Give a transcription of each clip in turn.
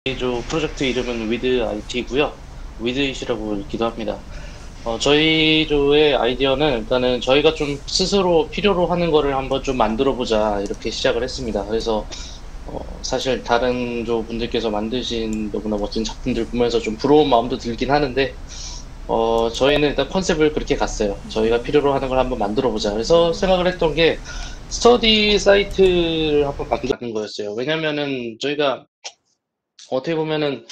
저희 프로젝트 이름은 위드 IT고요. 위드 이시라고 읽기도 합니다. 저희 조의 아이디어는 일단은 저희가 좀 스스로 필요로 하는 거를 한번 좀 만들어 보자 이렇게 시작을 했습니다. 그래서 사실 다른 조 분들께서 만드신 너무나 멋진 작품들 보면서 좀 부러운 마음도 들긴 하는데 저희는 일단 컨셉을 그렇게 갔어요. 저희가 필요로 하는 걸 한번 만들어 보자. 그래서 생각을 했던 게 스터디 사이트를 한번 만드는 거였어요. 왜냐면은 저희가 어떻게 보면은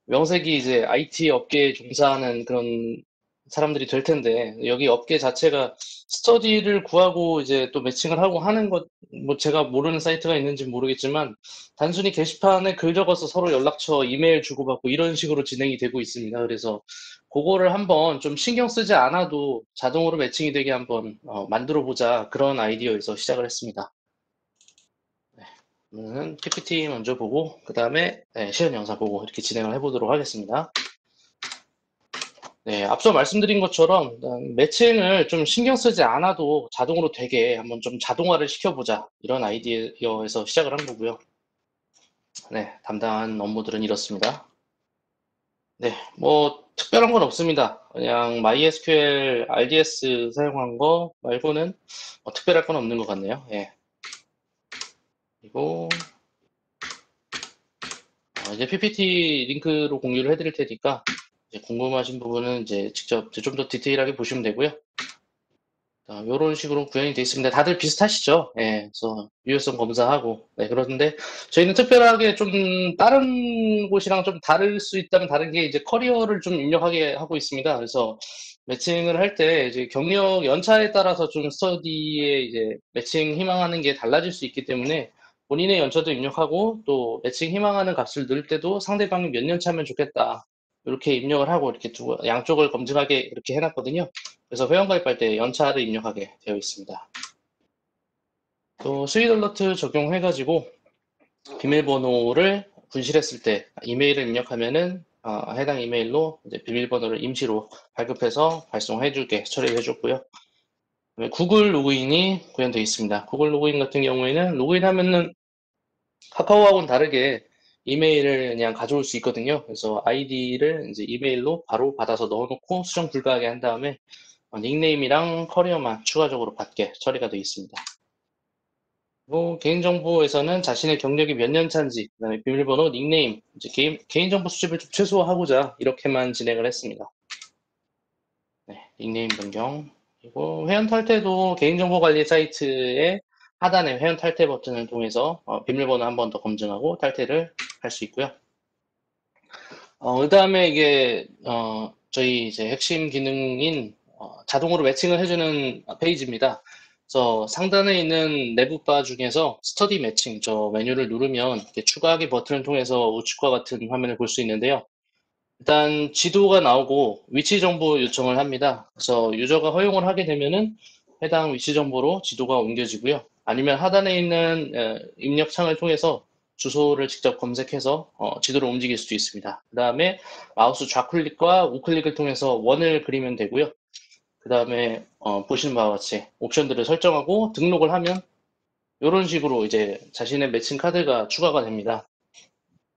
명색이 이제 IT 업계에 종사하는 그런 사람들이 될 텐데, 여기 업계 자체가 스터디를 구하고 이제 또 매칭을 하고 하는 것, 뭐 제가 모르는 사이트가 있는지 모르겠지만, 단순히 게시판에 글 적어서 서로 연락처, 이메일 주고받고 이런 식으로 진행이 되고 있습니다. 그래서 그거를 한번 좀 신경 쓰지 않아도 자동으로 매칭이 되게 한번 만들어 보자. 그런 아이디어에서 시작을 했습니다. 그러면 PPT 먼저 보고 그 다음에 시연 영상 보고 이렇게 진행을 해보도록 하겠습니다. 네, 앞서 말씀드린 것처럼 일단 매칭을 좀 신경 쓰지 않아도 자동으로 되게 한번 좀 자동화를 시켜보자 이런 아이디어에서 시작을 한 거고요. 네, 담당한 업무들은 이렇습니다. 네, 뭐 특별한 건 없습니다. 그냥 MySQL, RDS 사용한 거 말고는 특별할 건 없는 것 같네요. 예. 그리고 이제 PPT 링크로 공유를 해드릴 테니까 이제 궁금하신 부분은 이제 직접 좀 더 디테일하게 보시면 되고요. 이런 식으로 구현이 되어 있습니다. 다들 비슷하시죠? 예, 그래서 유효성 검사하고. 네, 그런데 저희는 특별하게 좀 다른 곳이랑 좀 다를 수 있다면 다른 게 이제 커리어를 좀 입력하게 하고 있습니다. 그래서 매칭을 할 때 이제 경력 연차에 따라서 좀 스터디에 이제 매칭 희망하는 게 달라질 수 있기 때문에 본인의 연차도 입력하고 또 매칭 희망하는 값을 넣을 때도 상대방이 몇 년 차면 좋겠다. 이렇게 입력을 하고 이렇게 양쪽을 검증하게 이렇게 해놨거든요. 그래서 회원가입할 때 연차를 입력하게 되어 있습니다. 또 스윗 얼러트 적용해가지고 비밀번호를 분실했을 때 이메일을 입력하면은 해당 이메일로 이제 비밀번호를 임시로 발급해서 발송해주게 처리해줬고요. 구글 로그인이 구현되어 있습니다. 구글 로그인 같은 경우에는 로그인하면은 카카오하고는 다르게 이메일을 그냥 가져올 수 있거든요. 그래서 아이디를 이제 이메일로 바로 받아서 넣어놓고 수정 불가하게 한 다음에 닉네임이랑 커리어만 추가적으로 받게 처리가 되어 있습니다. 그리고 개인정보에서는 자신의 경력이 몇 년 차인지, 그다음에 비밀번호, 닉네임, 이제 개인정보 수집을 좀 최소화하고자 이렇게만 진행을 했습니다. 네, 닉네임 변경. 그리고 회원 탈퇴도 개인정보 관리 사이트의 하단에 회원 탈퇴 버튼을 통해서 비밀번호 한 번 더 검증하고 탈퇴를 할 수 있고요. 그다음에 이게 저희 이제 핵심 기능인 자동으로 매칭을 해주는 페이지입니다. 그래서 상단에 있는 내부 바 중에서 스터디 매칭 저 메뉴를 누르면 이렇게 추가하기 버튼을 통해서 우측과 같은 화면을 볼 수 있는데요. 일단 지도가 나오고 위치 정보 요청을 합니다. 그래서 유저가 허용을 하게 되면은 해당 위치 정보로 지도가 옮겨지고요. 아니면 하단에 있는 입력창을 통해서 주소를 직접 검색해서 지도를 움직일 수도 있습니다. 그 다음에 마우스 좌클릭과 우클릭을 통해서 원을 그리면 되고요. 그 다음에 보시는 바와 같이 옵션들을 설정하고 등록을 하면 이런 식으로 이제 자신의 매칭 카드가 추가가 됩니다.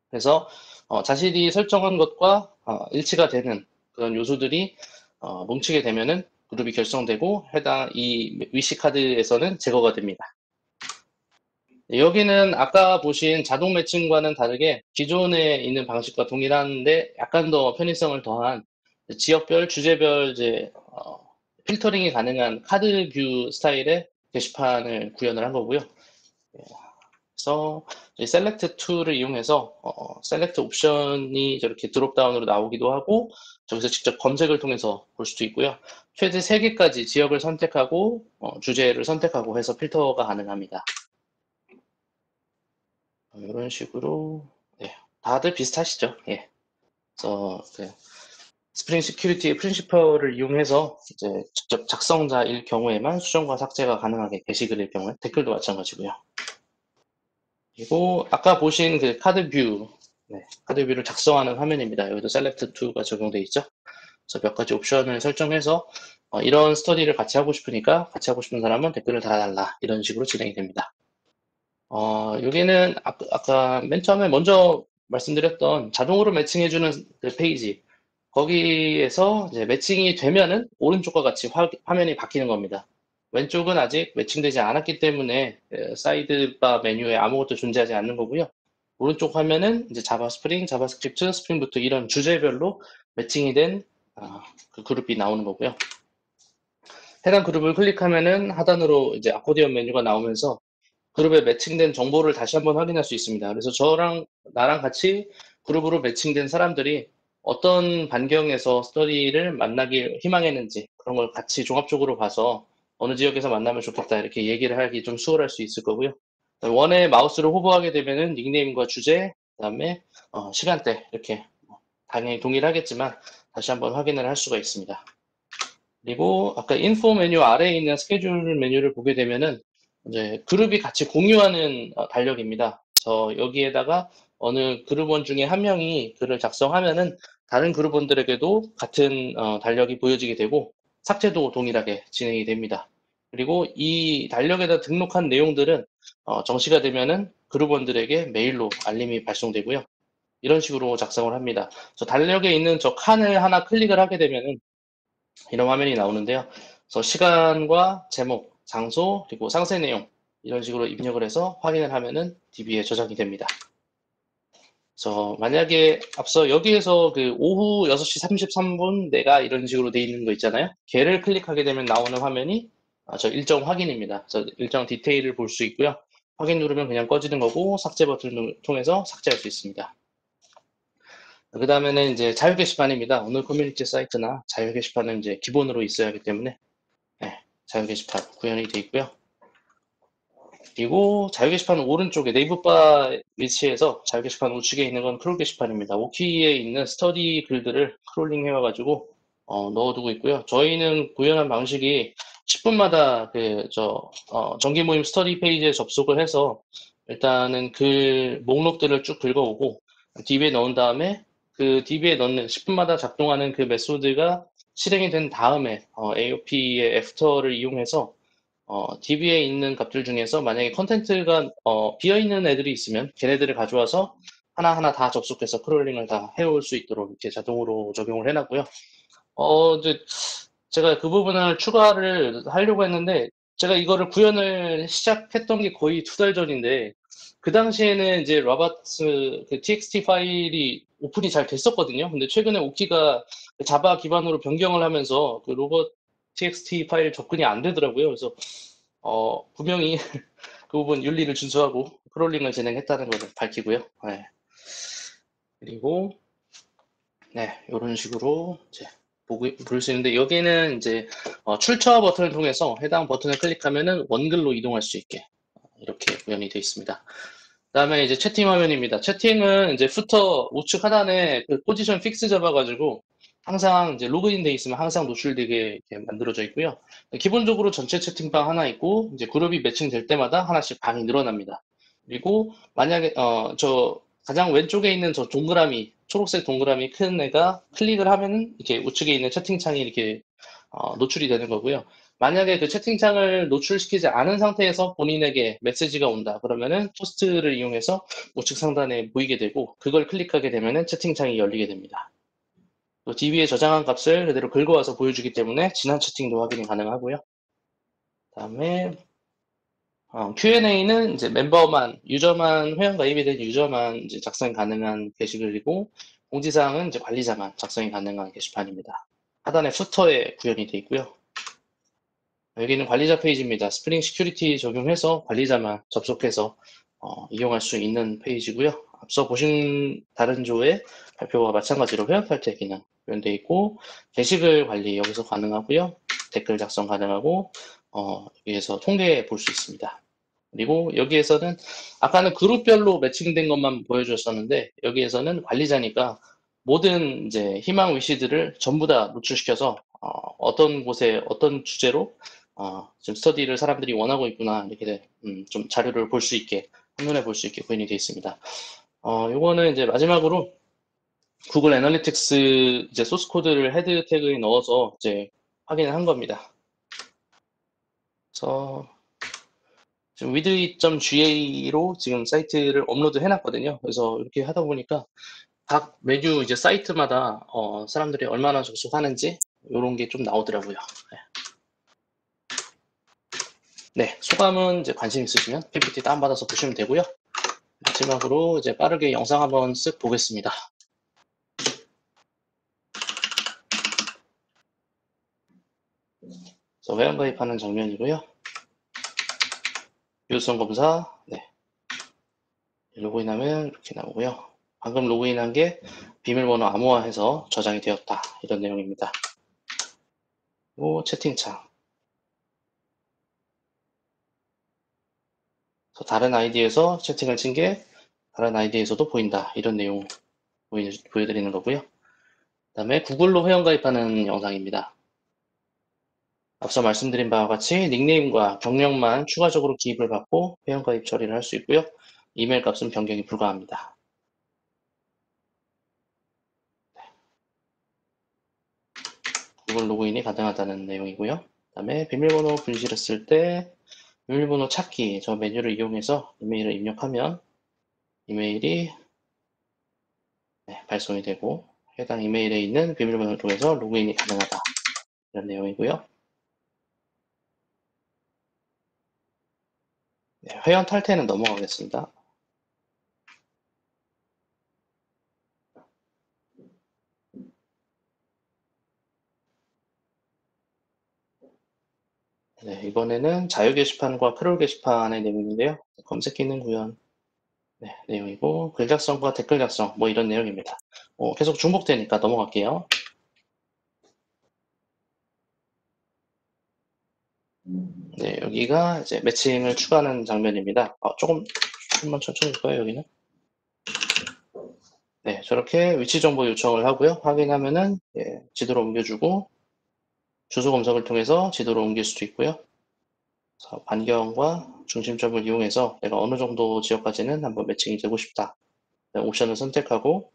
그래서 자신이 설정한 것과 일치가 되는 그런 요소들이 뭉치게 되면은 그룹이 결성되고 해당 이 위시 카드에서는 제거가 됩니다. 여기는 아까 보신 자동 매칭과는 다르게 기존에 있는 방식과 동일한데 약간 더 편의성을 더한 지역별, 주제별 이제 필터링이 가능한 카드 뷰 스타일의 게시판을 구현을 한 거고요. 그래서 셀렉트 툴을 이용해서 셀렉트 옵션이 저렇게 드롭다운으로 나오기도 하고 저기서 직접 검색을 통해서 볼 수도 있고요. 최대 3개까지 지역을 선택하고 주제를 선택하고 해서 필터가 가능합니다. 이런 식으로 네, 다들 비슷하시죠? 예. 그래서 스프링 시큐리티의 프린시펄을 이용해서 이제 직접 작성자일 경우에만 수정과 삭제가 가능하게 게시글일 경우에 댓글도 마찬가지고요. 그리고 아까 보신 그 카드 뷰, 네, 카드 뷰를 작성하는 화면입니다. 여기도 셀렉트 2가 적용되어 있죠. 그래서 몇 가지 옵션을 설정해서 이런 스터디를 같이 하고 싶으니까 같이 하고 싶은 사람은 댓글을 달아달라 이런 식으로 진행이 됩니다. 여기는 아까 맨 처음에 먼저 말씀드렸던 자동으로 매칭해주는 그 페이지, 거기에서 이제 매칭이 되면은 오른쪽과 같이 화면이 바뀌는 겁니다. 왼쪽은 아직 매칭되지 않았기 때문에 사이드바 메뉴에 아무것도 존재하지 않는 거고요. 오른쪽 화면은 이제 자바 스프링, 자바스크립트, 스프링부터 이런 주제별로 매칭이 된 그 그룹이 나오는 거고요. 해당 그룹을 클릭하면은 하단으로 이제 아코디언 메뉴가 나오면서 그룹에 매칭된 정보를 다시 한번 확인할 수 있습니다. 그래서 나랑 같이 그룹으로 매칭된 사람들이 어떤 반경에서 스터디를 만나길 희망했는지 그런 걸 같이 종합적으로 봐서 어느 지역에서 만나면 좋겠다 이렇게 얘기를 하기 좀 수월할 수 있을 거고요. 원에 마우스를 호버하게 되면은 닉네임과 주제, 그다음에 시간대 이렇게 당연히 동일하겠지만 다시 한번 확인을 할 수가 있습니다. 그리고 아까 인포 메뉴 아래에 있는 스케줄 메뉴를 보게 되면은 이제 그룹이 같이 공유하는 달력입니다. 여기에다가 어느 그룹원 중에 한 명이 글을 작성하면은 다른 그룹원들에게도 같은 달력이 보여지게 되고 삭제도 동일하게 진행이 됩니다. 그리고 이 달력에다 등록한 내용들은 정시가 되면은 그룹원들에게 메일로 알림이 발송되고요. 이런 식으로 작성을 합니다. 달력에 있는 저 칸을 하나 클릭을 하게 되면은 이런 화면이 나오는데요. 그래서 시간과 제목, 장소, 그리고 상세 내용 이런 식으로 입력을 해서 확인을 하면은 DB에 저장이 됩니다. 그래서 만약에 앞서 여기에서 그 오후 6시 33분 내가 이런 식으로 돼 있는 거 있잖아요. 걔를 클릭하게 되면 나오는 화면이 저 일정 확인입니다. 저 일정 디테일을 볼 수 있고요. 확인 누르면 그냥 꺼지는 거고 삭제 버튼을 통해서 삭제할 수 있습니다. 그 다음에는 이제 자유 게시판입니다. 오늘 커뮤니티 사이트나 자유 게시판은 이제 기본으로 있어야 하기 때문에 자유 게시판 구현이 되어 있고요. 그리고 자유 게시판 오른쪽에 네이버바 위치에서 자유 게시판 우측에 있는 건 크롤 게시판입니다. 오키에 있는 스터디 글들을 크롤링 해와가지고 넣어두고 있고요. 저희는 구현한 방식이 10분마다 정기 모임 스터디 페이지에 접속을 해서 일단은 그 목록들을 쭉 긁어오고 DB에 넣은 다음에 그 DB에 넣는 10분마다 작동하는 그 메소드가 실행이 된 다음에 AOP의 애프터를 이용해서 DB에 있는 값들 중에서 만약에 컨텐츠가 비어있는 애들이 있으면 걔네들을 가져와서 하나하나 다 접속해서 크롤링을 다 해올 수 있도록 이렇게 자동으로 적용을 해놨고요. 이제 제가 그 부분을 추가를 하려고 했는데 제가 이거를 구현을 시작했던 게 거의 2달 전인데 그 당시에는 이제 라바트 그 txt 파일이 오픈이 잘 됐었거든요. 근데 최근에 오키가 자바 기반으로 변경을 하면서 그 로봇 txt 파일 접근이 안 되더라고요. 그래서 분명히 그 부분 윤리를 준수하고 크롤링을 진행했다는 것을 밝히고요. 네. 그리고 네, 이런 식으로 이제 볼 수 있는데 여기는 이제 출처 버튼을 통해서 해당 버튼을 클릭하면은 원글로 이동할 수 있게 이렇게 구현이 되어 있습니다. 그다음에 이제 채팅 화면입니다. 채팅은 이제 부터 우측 하단에 그 포지션 픽스 잡아가지고 항상 이제 로그인 돼 있으면 항상 노출되게 이렇게 만들어져 있고요. 기본적으로 전체 채팅방 하나 있고 이제 그룹이 매칭될 때마다 하나씩 방이 늘어납니다. 그리고 만약에 저 가장 왼쪽에 있는 저 동그라미 초록색 동그라미 큰 애가 클릭을 하면은 이렇게 우측에 있는 채팅창이 이렇게 노출이 되는 거고요. 만약에 그 채팅창을 노출시키지 않은 상태에서 본인에게 메시지가 온다. 그러면은 포스트를 이용해서 우측 상단에 보이게 되고 그걸 클릭하게 되면은 채팅창이 열리게 됩니다. 또 DB에 저장한 값을 그대로 긁어와서 보여주기 때문에 지난 채팅도 확인이 가능하고요. 그다음에 Q&A는 이제 유저만 회원 가입이 된 유저만 이제 작성이 가능한 게시글이고 공지사항은 이제 관리자만 작성이 가능한 게시판입니다. 하단에 후터에 구현이 되어 있고요. 여기는 관리자 페이지입니다. 스프링 시큐리티 적용해서 관리자만 접속해서 이용할 수 있는 페이지고요. 앞서 보신 다른 조의 발표와 마찬가지로 회원 탈퇴 기능 구현되어 있고 게시글 관리 여기서 가능하고요. 댓글 작성 가능하고 여기에서 통계 볼 수 있습니다. 그리고 여기에서는 아까는 그룹별로 매칭된 것만 보여줬었는데 여기에서는 관리자니까 모든 이제 희망 위시들을 전부 다 노출시켜서 어떤 곳에 어떤 주제로 지금 스터디를 사람들이 원하고 있구나 이렇게 좀 자료를 볼 수 있게 한눈에 볼 수 있게 구현이 되어 있습니다. 요거는 이제 마지막으로 구글 애널리틱스 이제 소스 코드를 헤드 태그에 넣어서 이제 확인을 한 겁니다. 그래서 지금 with.ga로 지금 사이트를 업로드 해놨거든요. 그래서 이렇게 하다 보니까 각 메뉴 이제 사이트마다 사람들이 얼마나 접속하는지 이런 게 좀 나오더라고요. 네, 소감은 이제 관심 있으시면 PPT 다운받아서 보시면 되고요. 마지막으로 이제 빠르게 영상 한번 쓱 보겠습니다. 그래서 회원가입하는 장면이고요. 유효성 검사, 네. 로그인하면 이렇게 나오고요. 방금 로그인한 게 비밀번호 암호화해서 저장이 되었다. 이런 내용입니다. 그리고 채팅창. 다른 아이디에서 채팅을 친 게 다른 아이디에서도 보인다. 이런 내용 보여드리는 거고요. 그 다음에 구글로 회원가입하는 영상입니다. 앞서 말씀드린 바와 같이 닉네임과 경력만 추가적으로 기입을 받고 회원가입 처리를 할 수 있고요. 이메일 값은 변경이 불가합니다. 구글 로그인이 가능하다는 내용이고요. 그 다음에 비밀번호 분실했을 때 비밀번호 찾기 저 메뉴를 이용해서 이메일을 입력하면 이메일이 발송이 되고 해당 이메일에 있는 비밀번호를 통해서 로그인이 가능하다. 이런 내용이고요. 네, 회원 탈퇴는 넘어가겠습니다. 네, 이번에는 자유 게시판과 프롤 게시판의 내용인데요. 검색 기능 구현 내용이고 글 작성과 댓글 작성 뭐 이런 내용입니다. 계속 중복되니까 넘어갈게요. 네, 여기가 이제 매칭을 추가하는 장면입니다. 조금만 천천히 볼까요, 여기는? 네, 저렇게 위치 정보 요청을 하고요. 확인하면은 지도로 옮겨주고 주소 검색을 통해서 지도로 옮길 수도 있고요. 반경과 중심점을 이용해서 내가 어느 정도 지역까지는 한번 매칭이 되고 싶다. 옵션을 선택하고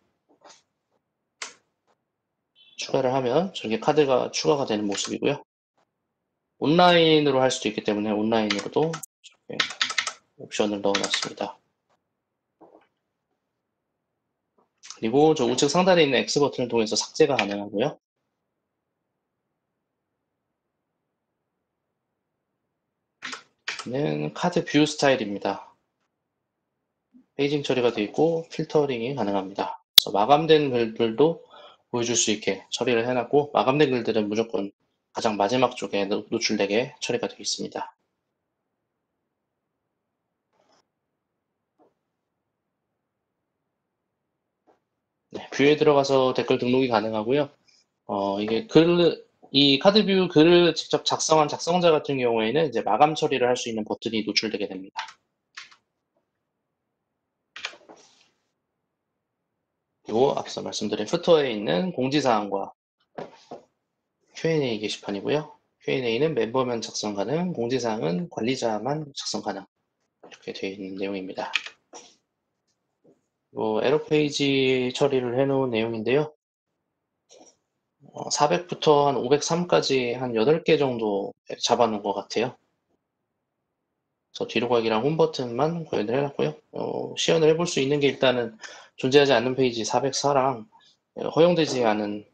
추가를 하면 저렇게 카드가 추가가 되는 모습이고요. 온라인으로 할 수도 있기 때문에 온라인으로도 이렇게 옵션을 넣어놨습니다. 그리고 저 우측 상단에 있는 X 버튼을 통해서 삭제가 가능하고요. 는 카드 뷰 스타일입니다. 페이징 처리가 되어 있고 필터링이 가능합니다. 그래서 마감된 글들도 보여줄 수 있게 처리를 해놨고 마감된 글들은 무조건 가장 마지막 쪽에 노출되게 처리가 되어 있습니다. 네, 뷰에 들어가서 댓글 등록이 가능하고요. 이 카드뷰 글을 직접 작성한 작성자 같은 경우에는 이제 마감 처리를 할 수 있는 버튼이 노출되게 됩니다. 그리고 앞서 말씀드린 푸터에 있는 공지사항과 Q&A 게시판이고요. Q&A는 멤버만 작성 가능, 공지사항은 관리자만 작성 가능. 이렇게 되어 있는 내용입니다. 에러 페이지 처리를 해놓은 내용인데요. 400부터 한 503까지 한 8개 정도 잡아놓은 것 같아요. 그래서 뒤로 가기랑 홈 버튼만 구현을 해놨고요. 시연을 해볼 수 있는 게 일단은 존재하지 않는 페이지 404랑 허용되지 않은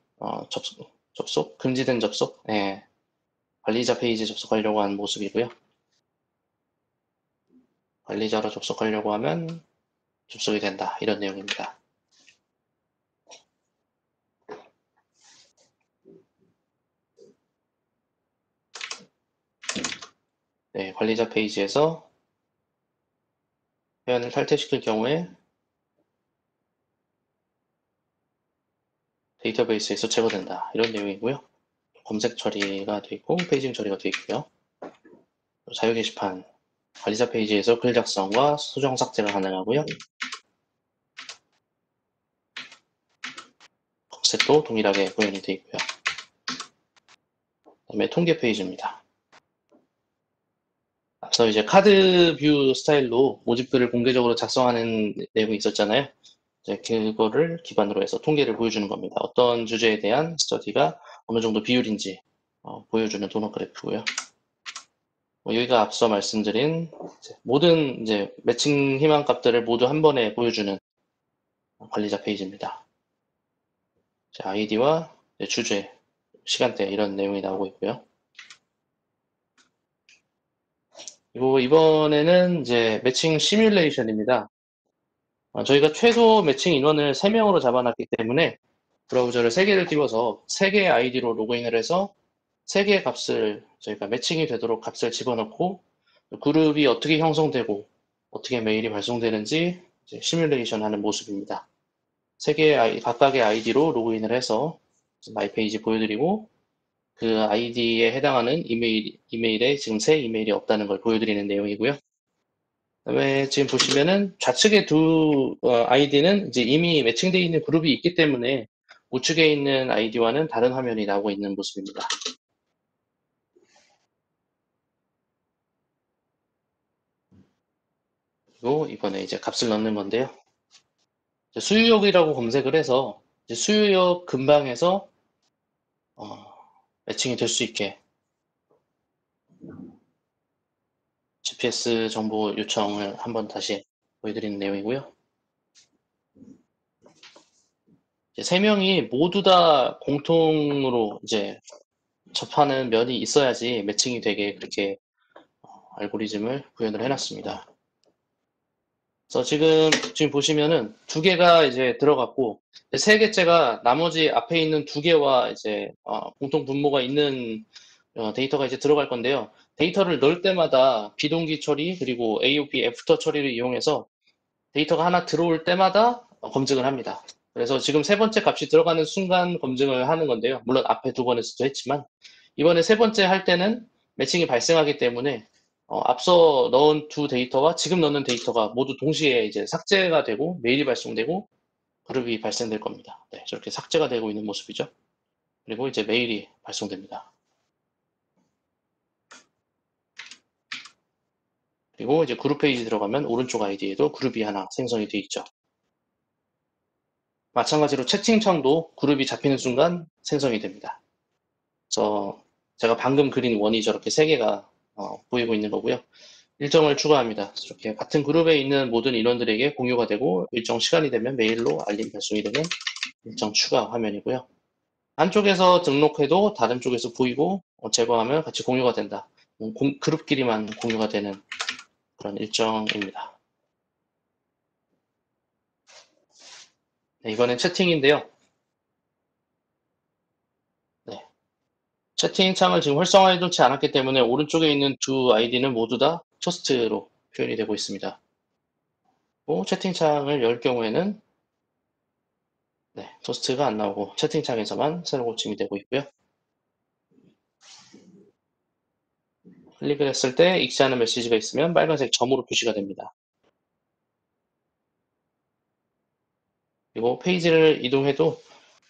접속, 금지된 접속, 관리자 페이지 접속하려고 하는 모습이고요. 관리자로 접속하려고 하면 접속이 된다. 이런 내용입니다. 네, 관리자 페이지에서 회원을 탈퇴시킬 경우에 데이터베이스에서 제거된다. 이런 내용이고요. 검색 처리가 되어 있고 페이징 처리가 되어 있고요. 자유 게시판 관리자 페이지에서 글 작성과 수정 삭제가 가능하고요. 검색도 동일하게 구현이 되어 있고요. 그다음에 통계 페이지입니다. 앞서 이제 카드 뷰 스타일로 모집글을 공개적으로 작성하는 내용이 있었잖아요. 이제 그거를 기반으로 해서 통계를 보여주는 겁니다. 어떤 주제에 대한 스터디가 어느 정도 비율인지 보여주는 도넛 그래프고요. 여기가 앞서 말씀드린 모든 이제 매칭 희망 값들을 모두 한 번에 보여주는 관리자 페이지입니다. 아이디와 주제, 시간대 이런 내용이 나오고 있고요. 그리고 이번에는 이제 매칭 시뮬레이션입니다. 저희가 최소 매칭 인원을 3명으로 잡아놨기 때문에 브라우저를 3개를 띄워서 3개의 아이디로 로그인을 해서 3개의 값을 저희가 매칭이 되도록 값을 집어넣고 그룹이 어떻게 형성되고 어떻게 메일이 발송되는지 시뮬레이션 하는 모습입니다. 3개의 각각의 아이디로 로그인을 해서 마이페이지 보여드리고 그 아이디에 해당하는 이메일에 지금 새 이메일이 없다는 걸 보여드리는 내용이고요. 그다음에 지금 보시면은 좌측의 두 아이디는 이제 이미 매칭되어 있는 그룹이 있기 때문에 우측에 있는 아이디와는 다른 화면이 나오고 있는 모습입니다. 그리고 이번에 이제 값을 넣는 건데요. 수유역이라고 검색을 해서 수유역 근방에서 매칭이 될 수 있게 GPS 정보 요청을 한번 다시 보여드리는 내용이고요. 이제 3명이 모두 다 공통으로 이제 접하는 면이 있어야지 매칭이 되게 그렇게 알고리즘을 구현을 해놨습니다. 그래서 지금 보시면은 2개가 이제 들어갔고 3개째가 나머지 앞에 있는 2개와 이제 공통 분모가 있는 데이터가 이제 들어갈 건데요. 데이터를 넣을 때마다 비동기 처리 그리고 AOP 애프터 처리를 이용해서 데이터가 하나 들어올 때마다 검증을 합니다. 그래서 지금 3번째 값이 들어가는 순간 검증을 하는 건데요. 물론 앞에 2번에서도 했지만 이번에 3번째 할 때는 매칭이 발생하기 때문에 앞서 넣은 2 데이터와 지금 넣는 데이터가 모두 동시에 이제 삭제가 되고 메일이 발송되고 그룹이 발생될 겁니다. 네, 저렇게 삭제가 되고 있는 모습이죠. 그리고 이제 메일이 발송됩니다. 그리고 이제 그룹 페이지 들어가면 오른쪽 아이디에도 그룹이 하나 생성이 되어 있죠. 마찬가지로 채팅창도 그룹이 잡히는 순간 생성이 됩니다. 그래서 제가 방금 그린 원이 저렇게 3개가 보이고 있는 거고요. 일정을 추가합니다. 이렇게 같은 그룹에 있는 모든 인원들에게 공유가 되고 일정 시간이 되면 메일로 알림 발송이 되는 일정 추가 화면이고요. 한쪽에서 등록해도 다른 쪽에서 보이고 제거하면 같이 공유가 된다. 그룹끼리만 공유가 되는 그런 일정입니다. 네, 이번엔 채팅인데요. 네, 채팅창을 지금 활성화해 놓지 않았기 때문에 오른쪽에 있는 2 아이디는 모두 다 토스트로 표현이 되고 있습니다. 채팅창을 열 경우에는 네, 토스트가 안 나오고 채팅창에서만 새로 고침이 되고 있고요. 클릭을 했을 때 익지 않은 메시지가 있으면 빨간색 점으로 표시가 됩니다. 그리고 페이지를 이동해도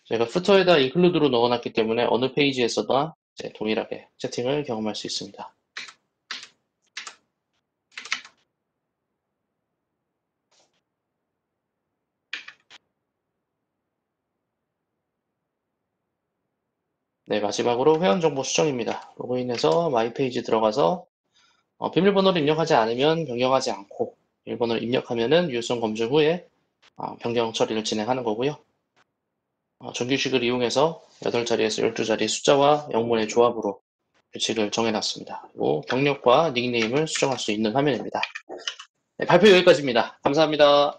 제가 푸터에다 인클루드로 넣어놨기 때문에 어느 페이지에서나 동일하게 채팅을 경험할 수 있습니다. 네, 마지막으로 회원정보 수정입니다. 로그인해서 마이 페이지 들어가서 비밀번호를 입력하지 않으면 변경하지 않고 비밀번호를 입력하면은 유효성 검증 후에 변경 처리를 진행하는 거고요. 정규식을 이용해서 8자리에서 12자리 숫자와 영문의 조합으로 규칙을 정해놨습니다. 그리고 경력과 닉네임을 수정할 수 있는 화면입니다. 네, 발표 여기까지입니다. 감사합니다.